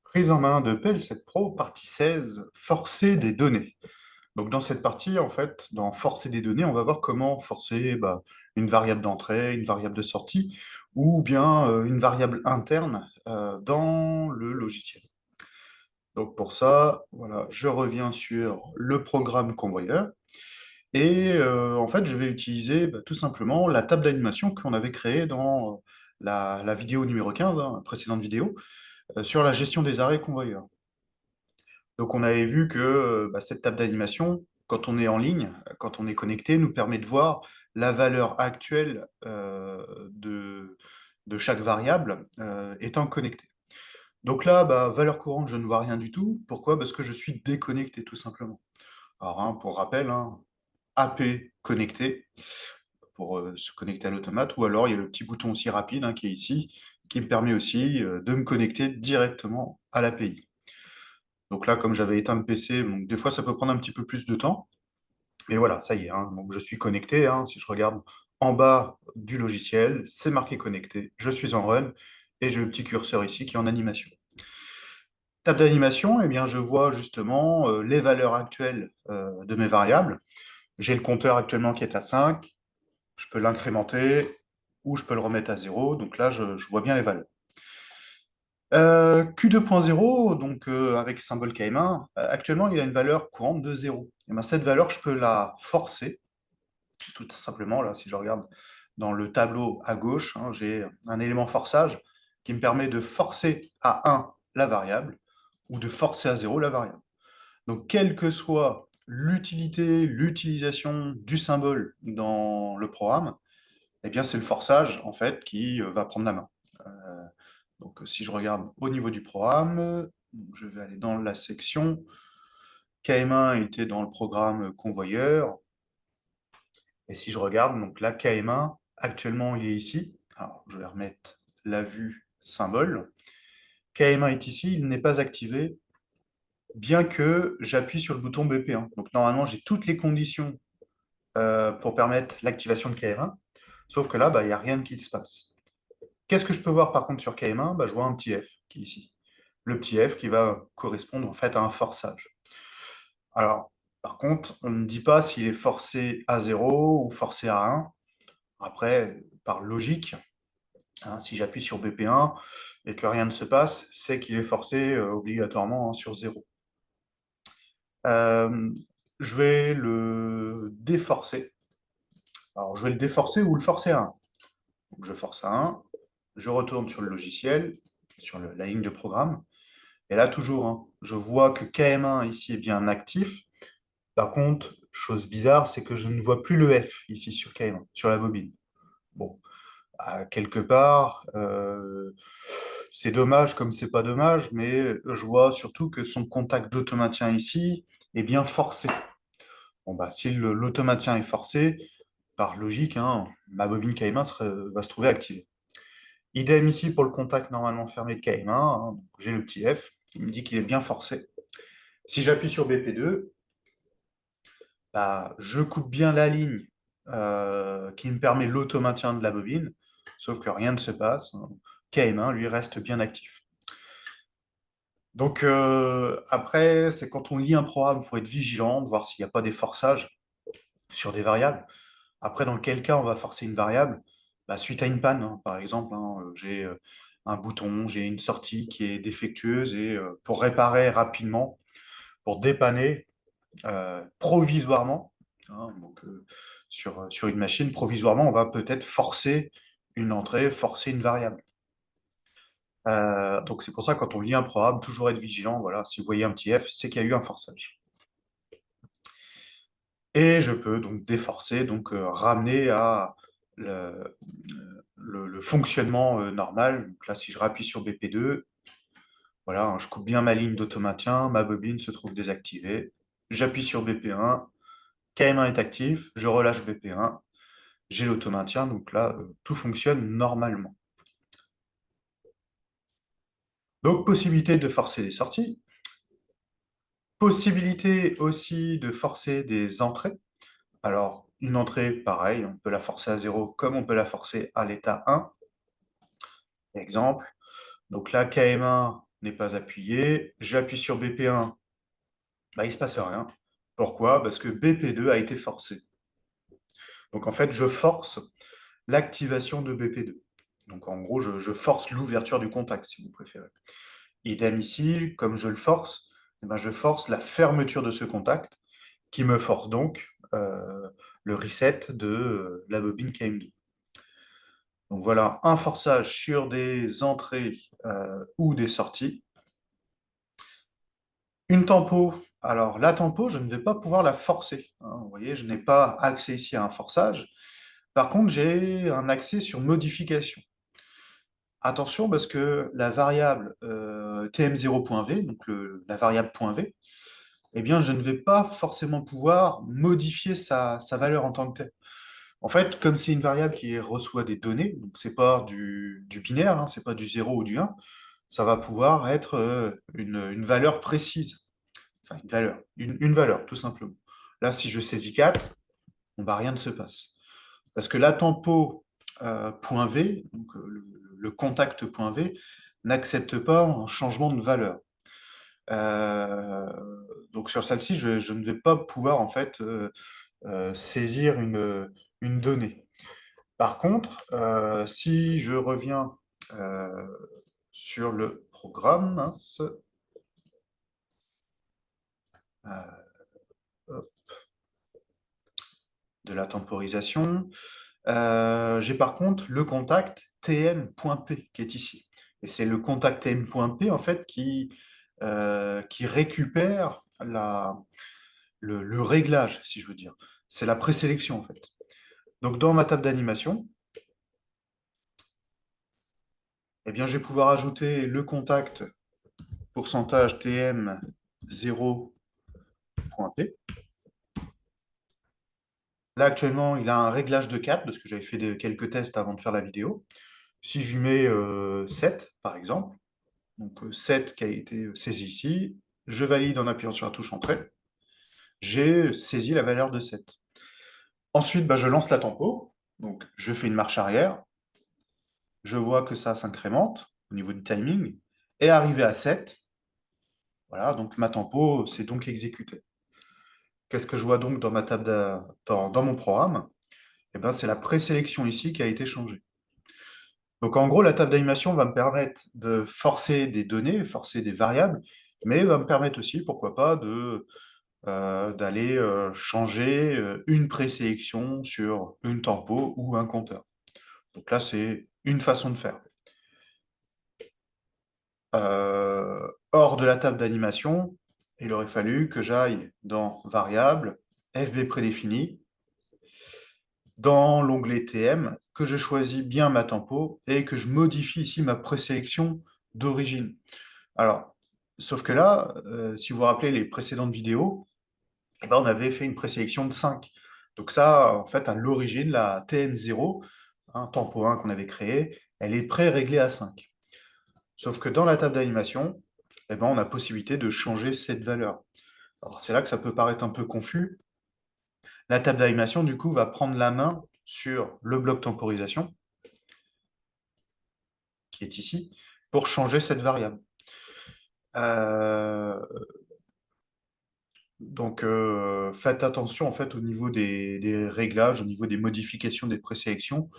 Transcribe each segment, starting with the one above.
Prise en main de PL7 Pro, partie 16, forcer des données. Donc dans cette partie, en fait, dans forcer des données, on va voir comment forcer une variable d'entrée, une variable de sortie, ou bien une variable interne dans le logiciel. Donc pour ça, voilà, je reviens sur le programme convoyeur, et en fait, je vais utiliser tout simplement la table d'animation qu'on avait créée dans la vidéo numéro 15, hein, la précédente vidéo, sur la gestion des arrêts convoyeurs. Donc on avait vu que cette table d'animation, quand on est en ligne, quand on est connecté, nous permet de voir la valeur actuelle de chaque variable étant connectée. Donc là, valeur courante, je ne vois rien du tout. Pourquoi? Parce que je suis déconnecté, tout simplement. Alors, hein, pour rappel, hein, AP connecté, pour se connecter à l'automate, ou alors il y a le petit bouton aussi rapide qui est ici, qui me permet aussi de me connecter directement à l'API. Donc là, comme j'avais éteint le PC, donc des fois ça peut prendre un petit peu plus de temps. Mais voilà, ça y est, hein, donc je suis connecté. Si je regarde en bas du logiciel, c'est marqué connecté, je suis en run, et j'ai le petit curseur ici qui est en animation. Table d'animation, eh bien, je vois justement les valeurs actuelles de mes variables. J'ai le compteur actuellement qui est à 5, je peux l'incrémenter, ou je peux le remettre à 0, donc là je vois bien les valeurs. Q2.0, donc avec symbole KM1, actuellement il a une valeur courante de 0. Et ben, cette valeur, je peux la forcer, tout simplement. Là, si je regarde dans le tableau à gauche, hein, j'ai un élément forçage qui me permet de forcer à 1 la variable, ou de forcer à 0 la variable. Donc, quelle que soit l'utilité, l'utilisation du symbole dans le programme, eh bien, c'est le forçage, en fait, qui va prendre la main. Donc, si je regarde au niveau du programme, je vais aller dans la section. KM1 était dans le programme convoyeur. Et si je regarde, donc là, KM1, actuellement, il est ici. Alors, je vais remettre la vue symbole. KM1 est ici, il n'est pas activé, bien que j'appuie sur le bouton BP1. Donc, normalement, j'ai toutes les conditions pour permettre l'activation de KM1. Sauf que là, il n'y a rien qui se passe. Qu'est-ce que je peux voir par contre sur KM1? Je vois un petit F qui est ici. Le petit F qui va correspondre en fait à un forçage. Alors, par contre, on ne dit pas s'il est forcé à 0 ou forcé à 1. Après, par logique, hein, si j'appuie sur BP1 et que rien ne se passe, c'est qu'il est forcé obligatoirement sur 0. Euh, je vais le déforcer. Alors, je vais le déforcer ou le forcer à 1. Donc, je force à 1, je retourne sur le logiciel, sur la ligne de programme, et là, toujours, hein, je vois que KM1 ici est bien actif. Par contre, chose bizarre, c'est que je ne vois plus le F ici sur KM1, sur la bobine. Bon, quelque part, c'est dommage comme c'est pas dommage, mais je vois surtout que son contact d'automaintien ici est bien forcé. Bon, si l'automaintien est forcé, par logique, hein, ma bobine KM1 va se trouver activée. Idem ici pour le contact normalement fermé de KM1, hein, j'ai le petit F qui me dit qu'il est bien forcé. Si j'appuie sur BP2, je coupe bien la ligne qui me permet l'automaintien de la bobine, sauf que rien ne se passe. KM1, lui, reste bien actif. Donc après, c'est quand on lit un programme, il faut être vigilant, de voir s'il n'y a pas des forçages sur des variables. Après, dans quel cas on va forcer une variable? Suite à une panne, hein, par exemple, hein, j'ai un bouton, j'ai une sortie qui est défectueuse, et pour réparer rapidement, pour dépanner provisoirement, hein, donc, sur une machine, provisoirement, on va peut-être forcer une entrée, forcer une variable. Donc c'est pour ça, quand on lit un programme, toujours être vigilant. Voilà, si vous voyez un petit F, c'est qu'il y a eu un forçage. Et je peux donc déforcer, donc ramener à le fonctionnement normal. Donc là, si je rappuie sur BP2, voilà, hein, je coupe bien ma ligne d'automaintien, ma bobine se trouve désactivée. J'appuie sur BP1, KM1 est actif, je relâche BP1, j'ai l'automaintien, donc là, tout fonctionne normalement. Donc, possibilité de forcer les sorties, possibilité aussi de forcer des entrées. Alors, une entrée, pareil, on peut la forcer à 0 comme on peut la forcer à l'état 1. Exemple, donc là, KM1 n'est pas appuyé. J'appuie sur BP1, bah, il ne se passe rien. Pourquoi? Parce que BP2 a été forcé. Donc en fait, je force l'activation de BP2. Donc en gros, je force l'ouverture du contact, si vous préférez. Idem ici, comme je le force, eh ben, je force la fermeture de ce contact, qui me force donc le reset de la bobine KM2. Donc voilà, un forçage sur des entrées ou des sorties. Une tempo, alors la tempo, je ne vais pas pouvoir la forcer, hein. Vous voyez, je n'ai pas accès ici à un forçage. Par contre, j'ai un accès sur modification. Attention parce que la variable tm0.v, donc la variable .v, eh bien, je ne vais pas forcément pouvoir modifier sa valeur en tant que telle. En fait, comme c'est une variable qui reçoit des données, donc c'est pas du binaire, hein, c'est pas du 0 ou du 1, ça va pouvoir être une valeur précise. Enfin, une valeur, tout simplement. Là, si je saisis 4, bon, bah, rien ne se passe. Parce que la tempo .v, donc le contact .v, n'accepte pas un changement de valeur. Euh, donc sur celle-ci, je ne vais pas pouvoir en fait saisir une donnée. Par contre, si je reviens euh, sur le programme, mince, hop, de la temporisation, j'ai par contre le contact tm.p qui est ici. Et c'est le contact tm.p en fait qui récupère le réglage, si je veux dire. C'est la présélection en fait. Donc dans ma table d'animation, eh bien, je vais pouvoir ajouter le contact pourcentage tm0.p. Là actuellement, il a un réglage de 4 parce que j'avais fait quelques tests avant de faire la vidéo. Si je lui mets 7 par exemple, donc 7 qui a été saisi ici, je valide en appuyant sur la touche Entrée, j'ai saisi la valeur de 7. Ensuite, bah, je lance la tempo, donc je fais une marche arrière, je vois que ça s'incrémente au niveau du timing, et arrivé à 7, voilà, donc ma tempo s'est donc exécutée. Qu'est-ce que je vois donc dans ma table dans mon programme? Eh ben, c'est la présélection ici qui a été changée. Donc en gros, la table d'animation va me permettre de forcer des données, forcer des variables, mais va me permettre aussi, pourquoi pas, d'aller changer une présélection sur une tempo ou un compteur. Donc là, c'est une façon de faire. Hors de la table d'animation, il aurait fallu que j'aille dans Variables, FB prédéfini, dans l'onglet TM, que je choisis bien ma tempo et que je modifie ici ma présélection d'origine. Alors, sauf que là, si vous vous rappelez les précédentes vidéos, eh ben, on avait fait une présélection de 5. Donc ça, en fait, à l'origine, la TM0, tempo 1 qu'on avait créé, elle est pré-réglée à 5. Sauf que dans la table d'animation, eh ben, on a possibilité de changer cette valeur. Alors c'est là que ça peut paraître un peu confus. La table d'animation, du coup, va prendre la main sur le bloc temporisation, qui est ici, pour changer cette variable. Euh, donc faites attention en fait au niveau des réglages, au niveau des modifications des présélections.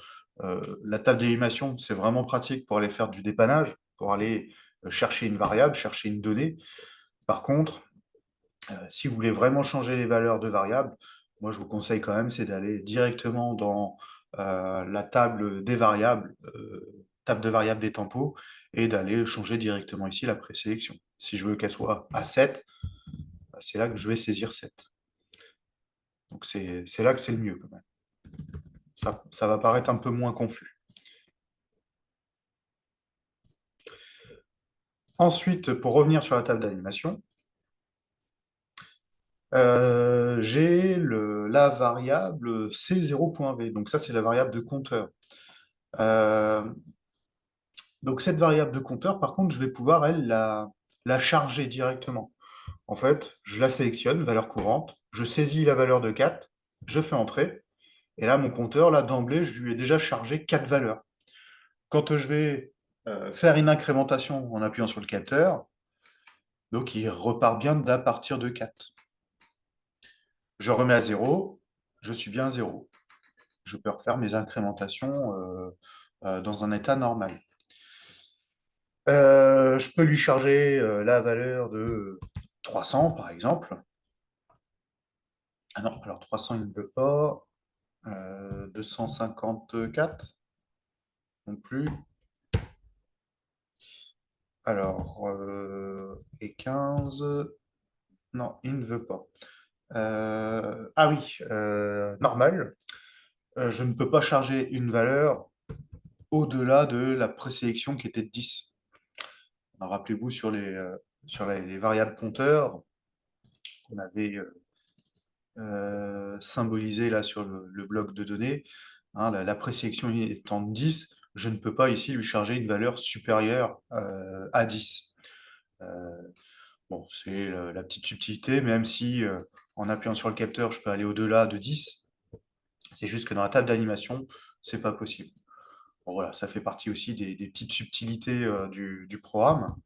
La table d'animation, c'est vraiment pratique pour aller faire du dépannage, pour aller chercher une variable, chercher une donnée. Par contre, si vous voulez vraiment changer les valeurs de variables, moi je vous conseille quand même, c'est d'aller directement dans la table des variables, table de variables des tempos, et d'aller changer directement ici la présélection. Si je veux qu'elle soit à 7, c'est là que je vais saisir 7. Donc c'est là que c'est le mieux quand même. Ça va paraître un peu moins confus. Ensuite, pour revenir sur la table d'animation, j'ai la variable C0.v. Donc ça, c'est la variable de compteur. Euh, donc cette variable de compteur, par contre, je vais pouvoir, elle, la charger directement. En fait, je la sélectionne, valeur courante, je saisis la valeur de 4, je fais entrer, et là, mon compteur, là, d'emblée, je lui ai déjà chargé 4 valeurs. Quand je vais faire une incrémentation en appuyant sur le capteur. Donc, il repart bien d'à partir de 4. Je remets à 0, je suis bien à 0. Je peux refaire mes incrémentations dans un état normal. Je peux lui charger la valeur de 300, par exemple. Ah non, alors 300, il ne veut pas. 254 non plus. Alors, et 15, non, il ne veut pas. Ah oui, normal. Je ne peux pas charger une valeur au-delà de la présélection qui était de 10. Alors, rappelez-vous sur les variables compteurs qu'on avait symbolisées là sur le bloc de données, hein, la présélection étant de 10, je ne peux pas ici lui charger une valeur supérieure à 10. Bon, c'est la petite subtilité, même si en appuyant sur le capteur, je peux aller au-delà de 10. C'est juste que dans la table d'animation, c'est pas possible. Bon, voilà, ça fait partie aussi des petites subtilités du programme.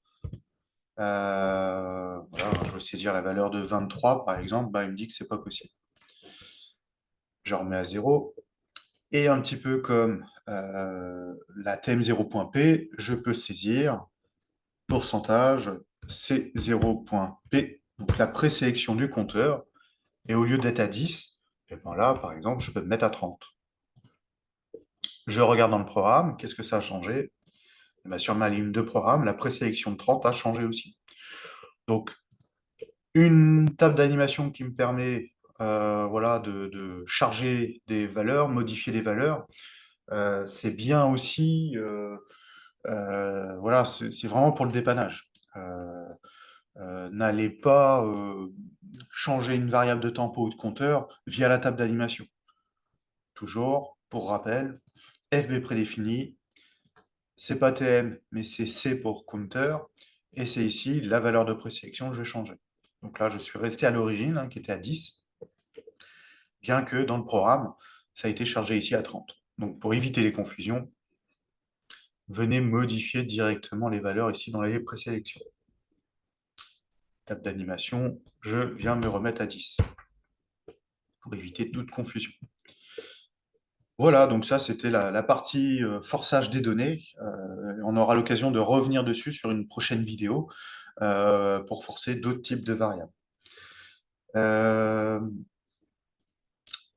Voilà, je veux saisir la valeur de 23, par exemple, bah, il me dit que c'est pas possible. Je remets à 0. Et un petit peu comme la tm0.p, je peux saisir pourcentage c0.p, donc la présélection du compteur. Et au lieu d'être à 10, et ben là, par exemple, je peux me mettre à 30. Je regarde dans le programme, qu'est-ce que ça a changé? Et ben sur ma ligne de programme, la présélection de 30 a changé aussi. Donc, une table d'animation qui me permet voilà, de charger des valeurs, modifier des valeurs, c'est bien aussi, voilà, c'est vraiment pour le dépannage. N'allez pas changer une variable de tempo ou de compteur via la table d'animation. Toujours, pour rappel, FB prédéfini, c'est pas TM, mais c'est C pour counter, et c'est ici la valeur de présélection que je vais changer. Donc là, je suis resté à l'origine, hein, qui était à 10, bien que dans le programme, ça a été chargé ici à 30. Donc pour éviter les confusions, venez modifier directement les valeurs ici dans les présélections. Table d'animation, je viens me remettre à 10, pour éviter toute confusion. Voilà, donc ça c'était la partie forçage des données. On aura l'occasion de revenir dessus sur une prochaine vidéo pour forcer d'autres types de variables. Euh,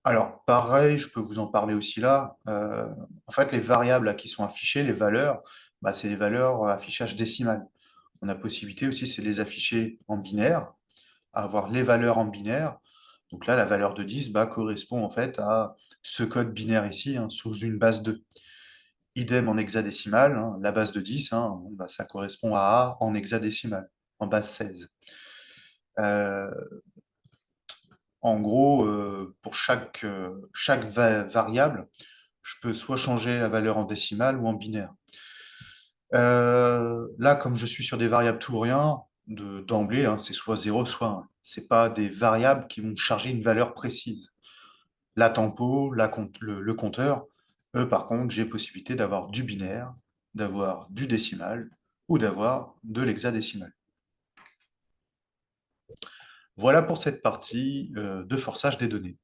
alors pareil, je peux vous en parler aussi là. En fait, les variables là, qui sont affichées, les valeurs, bah, c'est les valeurs affichage décimal. On a possibilité aussi, c'est de les afficher en binaire, avoir les valeurs en binaire. Donc là, la valeur de 10 bah, correspond en fait à ce code binaire ici, hein, sous une base 2. Idem en hexadécimal, hein, la base de 10, hein, bah, ça correspond à A en hexadécimal, en base 16. En gros, pour chaque variable, je peux soit changer la valeur en décimale ou en binaire. Là, comme je suis sur des variables tout ou rien, d'emblée, hein, c'est soit 0, soit 1. Ce pas des variables qui vont charger une valeur précise. La tempo, le compteur, eux, par contre, j'ai possibilité d'avoir du binaire, d'avoir du décimal ou d'avoir de l'hexadécimal. Voilà pour cette partie de forçage des données.